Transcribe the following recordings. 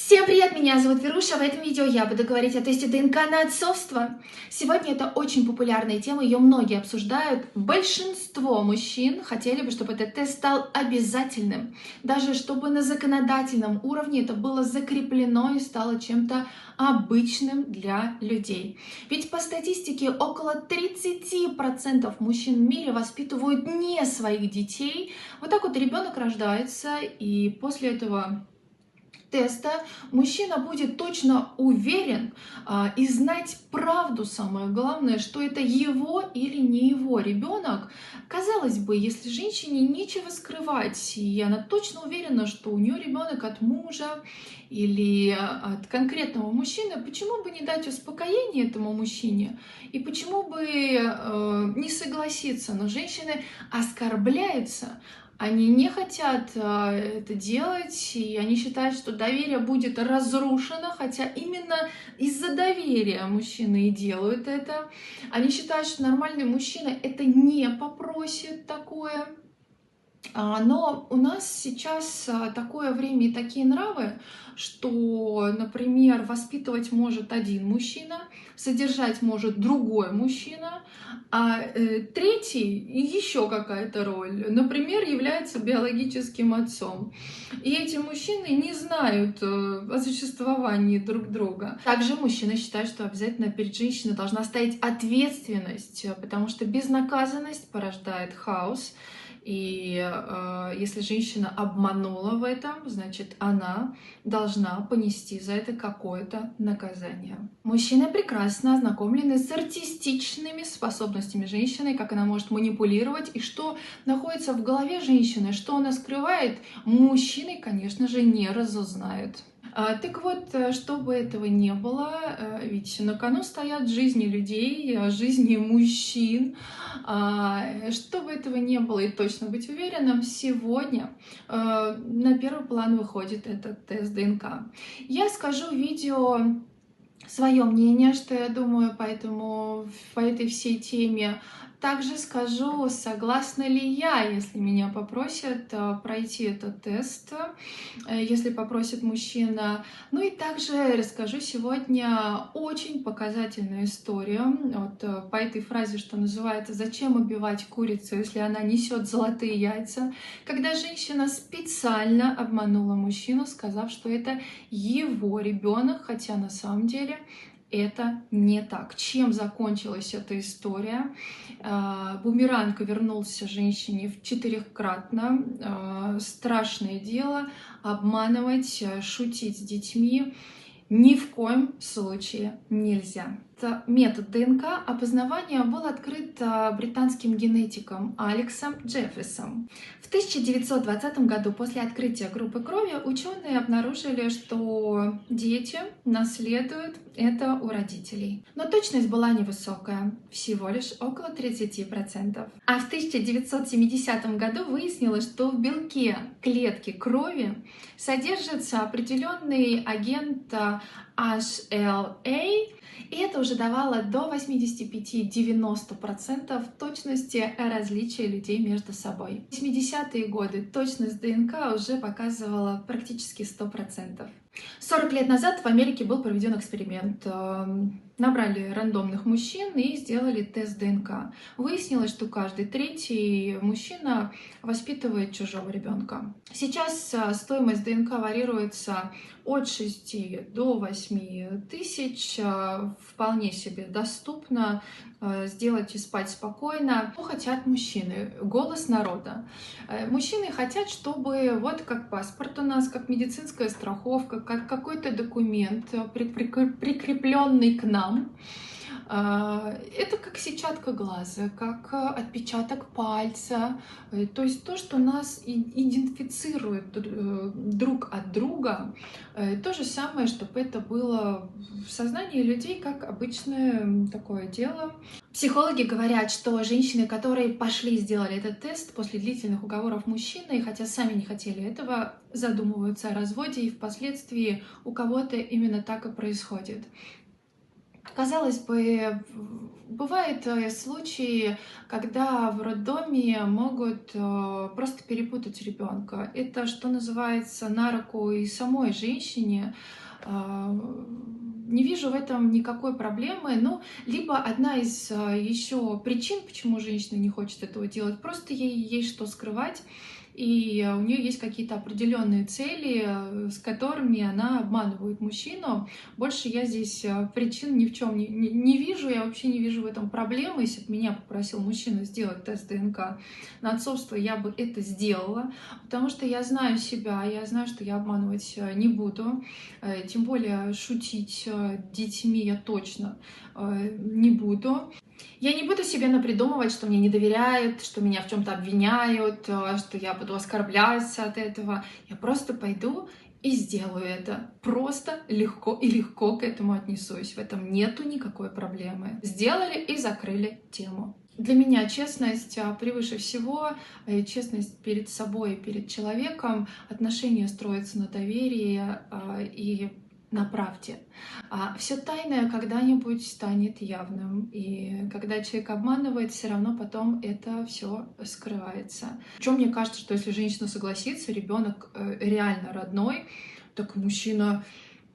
Всем привет, меня зовут Веруша. В этом видео я буду говорить о тесте ДНК на отцовство. Сегодня это очень популярная тема, ее многие обсуждают. Большинство мужчин хотели бы, чтобы этот тест стал обязательным. Даже чтобы на законодательном уровне это было закреплено и стало чем-то обычным для людей. Ведь по статистике около 30% мужчин в мире воспитывают не своих детей. Вот так вот ребенок рождается, и после этого теста мужчина будет точно уверен и знать правду, самое главное, что это его или не его ребенок. Казалось бы, если женщине нечего скрывать, и она точно уверена, что у нее ребенок от мужа или от конкретного мужчины, почему бы не дать успокоение этому мужчине и почему бы не согласиться? Но женщины оскорбляются. Они не хотят это делать, и они считают, что доверие будет разрушено, хотя именно из-за доверия мужчины и делают это. Они считают, что нормальный мужчина это не попросит такое. Но у нас сейчас такое время и такие нравы, что, например, воспитывать может один мужчина, содержать может другой мужчина, а третий еще какая-то роль, например, является биологическим отцом. И эти мужчины не знают о существовании друг друга. Также мужчина считает, что обязательно перед женщиной должна стоять ответственность, потому что безнаказанность порождает хаос. И если женщина обманула в этом, значит, она должна понести за это какое-то наказание. Мужчины прекрасно ознакомлены с артистичными способностями женщины, как она может манипулировать и что находится в голове женщины, что она скрывает, мужчины, конечно же, не разузнают. Так вот, чтобы этого не было, ведь на кону стоят жизни людей, жизни мужчин. Чтобы этого не было и точно быть уверенным, сегодня на первый план выходит этот тест ДНК. Я скажу в видео свое мнение, что я думаю по этой всей теме. Также скажу, согласна ли я, если меня попросят пройти этот тест, если попросит мужчина. Ну и также расскажу сегодня очень показательную историю. Вот по этой фразе, что называется «Зачем убивать курицу, если она несет золотые яйца?», когда женщина специально обманула мужчину, сказав, что это его ребенок, хотя на самом деле это не так. Чем закончилась эта история? Бумеранг вернулся женщине в 4-кратно. Страшное дело обманывать, шутить с детьми ни в коем случае нельзя. Метод ДНК опознавания был открыт британским генетиком Алексом Джеффрисом. В 1920 году после открытия группы крови ученые обнаружили, что дети наследуют это у родителей. Но точность была невысокая, всего лишь около 30%. А в 1970 году выяснилось, что в белке клетки крови содержится определенный агент HLA, и это уже давало до 85-90% точности различия людей между собой. В 80-е годы точность ДНК уже показывала практически 100%. 40 лет назад в Америке был проведен эксперимент. Набрали рандомных мужчин и сделали тест ДНК. Выяснилось, что каждый третий мужчина воспитывает чужого ребенка. Сейчас стоимость ДНК варьируется от 6 до 8 тысяч. Вполне себе доступно сделать и спать спокойно. Что хотят мужчины? Голос народа. Мужчины хотят, чтобы вот как паспорт у нас, как медицинская страховка, как какой-то документ, прикрепленный к нам. Это как сетчатка глаза, как отпечаток пальца, то есть то, что нас идентифицирует друг от друга, то же самое, чтобы это было в сознании людей как обычное такое дело. Психологи говорят, что женщины, которые пошли и сделали этот тест после длительных уговоров мужчины, хотя сами не хотели этого, задумываются о разводе, и впоследствии у кого-то именно так и происходит. Казалось бы, бывают случаи, когда в роддоме могут просто перепутать ребенка. Это, что называется, на руку и самой женщине. А, Не вижу в этом никакой проблемы. Ну, либо одна из еще причин, почему женщина не хочет этого делать, просто ей есть что скрывать. И у нее есть какие-то определенные цели, с которыми она обманывает мужчину. Больше я здесь причин ни в чем не вижу, я вообще не вижу в этом проблемы. Если бы меня попросил мужчина сделать тест ДНК на отцовство, я бы это сделала, потому что я знаю себя, я знаю, что я обманывать не буду, тем более шутить детьми я точно не буду. Я не буду себе напридумывать, что мне не доверяют, что меня в чем-то обвиняют, что я буду оскорбляться от этого. Я просто пойду и сделаю это. Просто легко и легко к этому отнесусь. В этом нету никакой проблемы. Сделали и закрыли тему. Для меня честность превыше всего, честность перед собой и перед человеком. Отношения строятся на доверии и на правде. А все тайное когда-нибудь станет явным. И когда человек обманывает, все равно потом это все скрывается. Причем мне кажется, что если женщина согласится, ребенок реально родной, так мужчина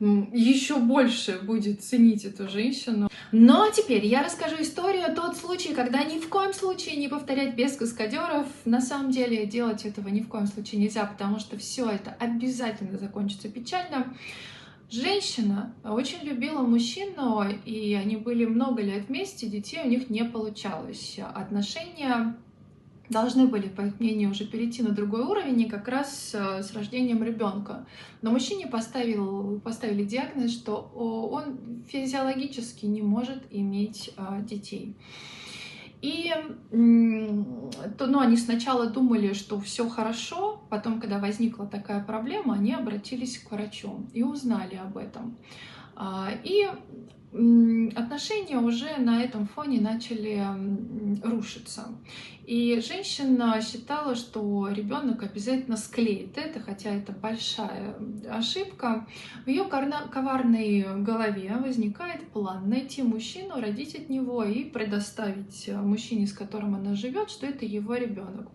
еще больше будет ценить эту женщину. Но теперь я расскажу историю, тот случай, когда ни в коем случае не повторять без каскадеров. На самом деле делать этого ни в коем случае нельзя, потому что все это обязательно закончится печально. Женщина очень любила мужчину, и они были много лет вместе, детей у них не получалось. Отношения должны были, по их мнению, уже перейти на другой уровень, и как раз с рождением ребенка. Но мужчине поставили диагноз, что он физиологически не может иметь детей. И они сначала думали, что все хорошо, потом, когда возникла такая проблема, они обратились к врачу и узнали об этом. И отношения уже на этом фоне начали рушиться. И женщина считала, что ребенок обязательно склеит это, хотя это большая ошибка. В ее коварной голове возникает план найти мужчину, родить от него и предоставить мужчине, с которым она живет, что это его ребенок.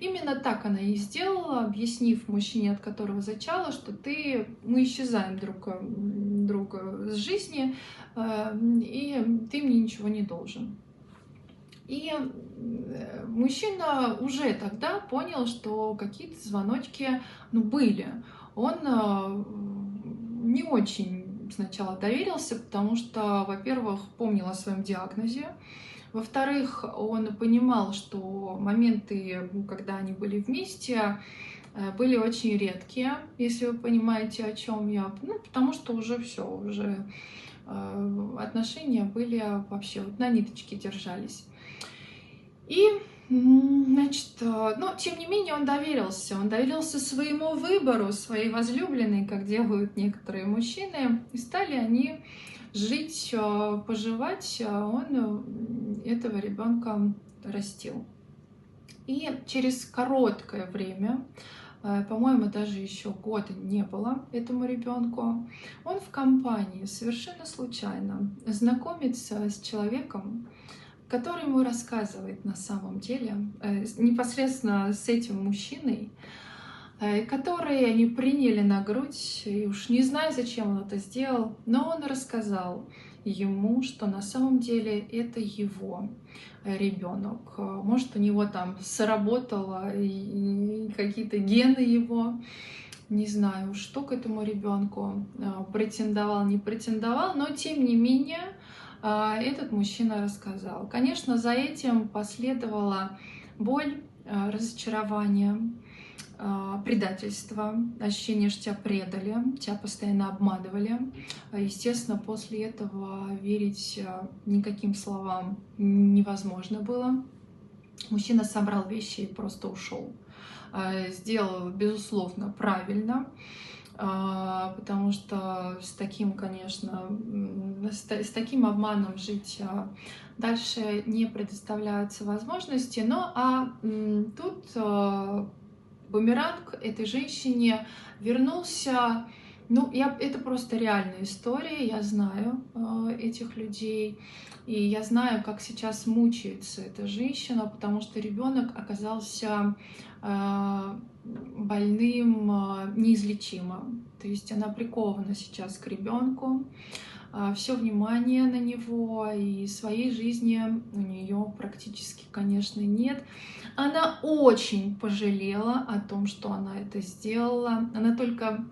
Именно так она и сделала, объяснив мужчине, от которого зачала, что мы исчезаем друг друга с жизни, и ты мне ничего не должен. И мужчина уже тогда понял, что какие-то звоночки были. Он не очень сначала доверился, потому что, во-первых, помнил о своем диагнозе. Во-вторых, он понимал, что моменты, когда они были вместе, были очень редкие, если вы понимаете, о чем я. Потому что уже все, уже отношения были вообще на ниточке держались. И, значит, тем не менее он доверился своему выбору, своей возлюбленной, как делают некоторые мужчины, и стали они жить, поживать, он этого ребенка растил. И через короткое время, по-моему, даже еще года не было этому ребенку, он в компании совершенно случайно знакомится с человеком, который ему рассказывает на самом деле, непосредственно с этим мужчиной, который они приняли на грудь, и уж не знаю, зачем он это сделал, но он рассказал ему, что на самом деле это его ребенок. Может, у него там сработало и какие-то гены его, не знаю, что к этому ребенку претендовал, не претендовал, но тем не менее этот мужчина рассказал. Конечно, за этим последовала боль, разочарование, предательство, ощущение, что тебя предали, тебя постоянно обманывали. Естественно, после этого верить никаким словам невозможно было. Мужчина собрал вещи и просто ушел. Сделал, безусловно, правильно, потому что с таким, конечно, с таким обманом жить дальше не предоставляются возможности. Тут бумеранг этой женщине вернулся Это просто реальная история, я знаю этих людей, и я знаю, как сейчас мучается эта женщина, потому что ребенок оказался больным неизлечимо. То есть она прикована сейчас к ребенку, все внимание на него, и своей жизни у нее практически, конечно, нет. Она очень пожалела о том, что она это сделала. Она только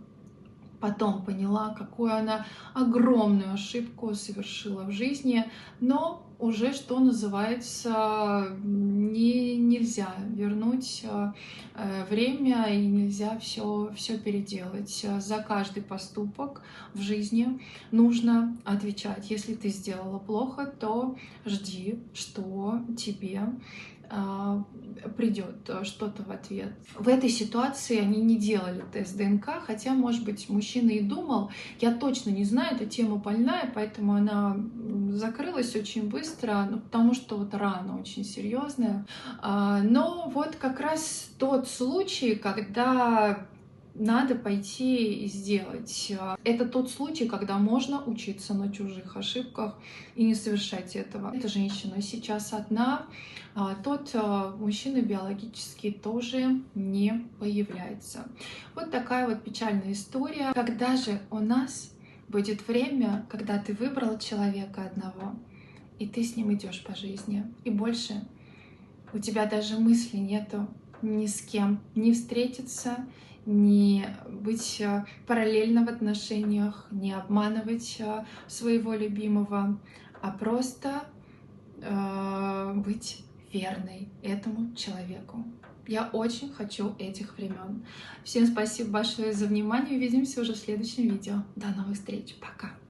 потом поняла, какую она огромную ошибку совершила в жизни, но уже, что называется, нельзя вернуть время и нельзя все переделать. За каждый поступок в жизни нужно отвечать. Если ты сделала плохо, то жди, что тебе придет что-то в ответ. В этой ситуации они не делали тест ДНК, хотя, может быть, мужчина и думал, я точно не знаю, эта тема больная, поэтому она закрылась очень быстро, потому что вот рана очень серьезная. Но вот как раз тот случай, когда надо пойти и сделать. Это тот случай, когда можно учиться на чужих ошибках и не совершать этого. Эта женщина сейчас одна, тот мужчина биологически тоже не появляется. Вот такая вот печальная история. Когда же у нас будет время, когда ты выбрал человека одного, и ты с ним идешь по жизни, и больше у тебя даже мысли нету ни с кем не встретиться, не быть параллельно в отношениях, не обманывать своего любимого, а просто быть верной этому человеку. Я очень хочу этих времен. Всем спасибо большое за внимание. Увидимся уже в следующем видео. До новых встреч. Пока.